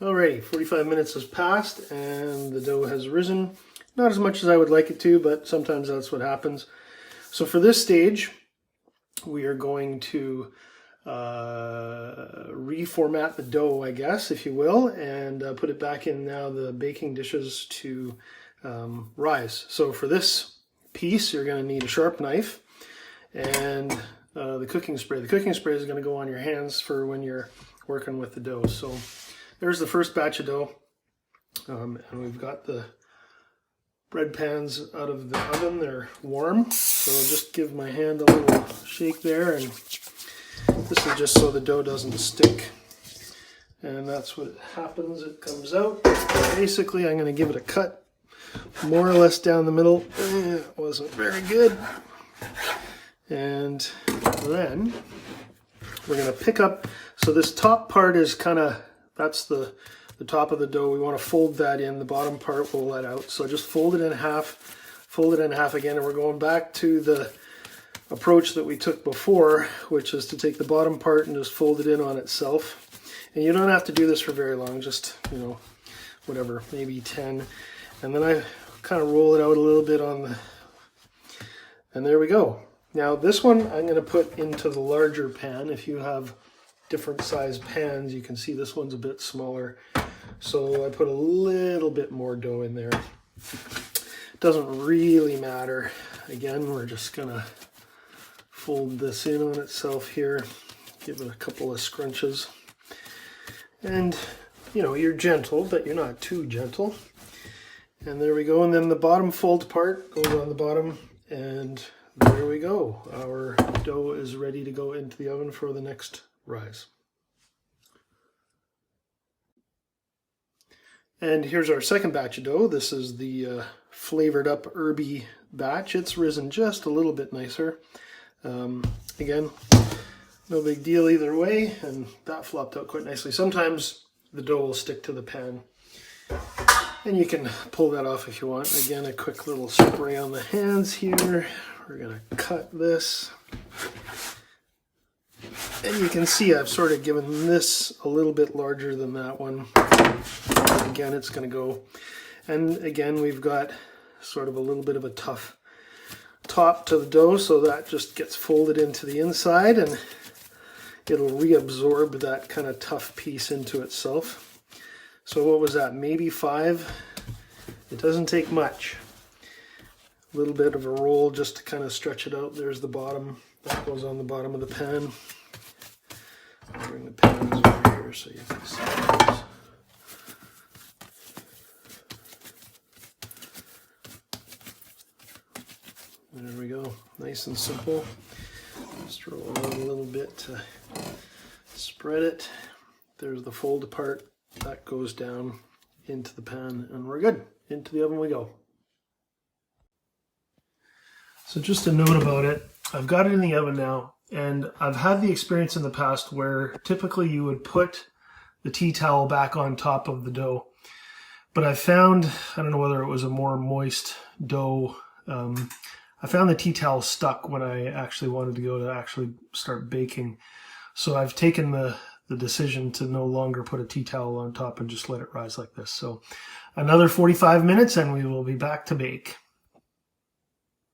Alrighty, 45 minutes has passed and the dough has risen. Not as much as I would like it to, but sometimes that's what happens. So for this stage, we are going to reformat the dough, I guess, if you will, and put it back in now the baking dishes to rise. So for this piece, you're going to need a sharp knife and the cooking spray. The cooking spray is going to go on your hands for when you're working with the dough. So there's the first batch of dough, and we've got the bread pans out of the oven. They're warm, so I'll just give my hand a little shake there, and this is just so the dough doesn't stick. And that's what happens. It comes out. Basically, I'm going to give it a cut more or less down the middle. It wasn't very good. And then we're going to pick up, so this top part is kind of, that's the top of the dough. We want to fold that in. The bottom part will let out. So just fold it in half again, and we're going back to the approach that we took before, which is to take the bottom part and just fold it in on itself. And you don't have to do this for very long, just, you know, whatever, maybe 10. And then I kind of roll it out a little bit on the, and there we go. Now this one I'm going to put into the larger pan. If you have different size pans, you can see this one's a bit smaller. So I put a little bit more dough in there. Doesn't really matter. Again, we're just going to fold this in on itself here. Give it a couple of scrunches. And, you know, you're gentle, but you're not too gentle. And there we go. And then the bottom fold part goes on the bottom, and there we go. Our dough is ready to go into the oven for the next rise. And here's our second batch of dough. This is the flavored up herby batch. It's risen just a little bit nicer. Again, no big deal either way, and that flopped out quite nicely. Sometimes the dough will stick to the pan, and you can pull that off if you want. Again, a quick little spray on the hands here. We're going to cut this. And you can see I've sort of given this a little bit larger than that one. Again, it's going to go. And again, we've got sort of a little bit of a tough top to the dough, so that just gets folded into the inside and it'll reabsorb that kind of tough piece into itself. So what was that, maybe 5? It doesn't take much. A little bit of a roll just to kind of stretch it out. There's the bottom. That goes on the bottom of the pan. I'll bring the pans over here so you can see those. There we go. Nice and simple. Just roll it out a little bit to spread it. There's the fold part. That goes down into the pan, and we're good. Into the oven we go. So just a note about it, I've got it in the oven now, and I've had the experience in the past where typically you would put the tea towel back on top of the dough. But I found, I don't know whether it was a more moist dough, I found the tea towel stuck when I actually wanted to go to actually start baking. So I've taken the decision to no longer put a tea towel on top and just let it rise like this. So another 45 minutes and we will be back to bake.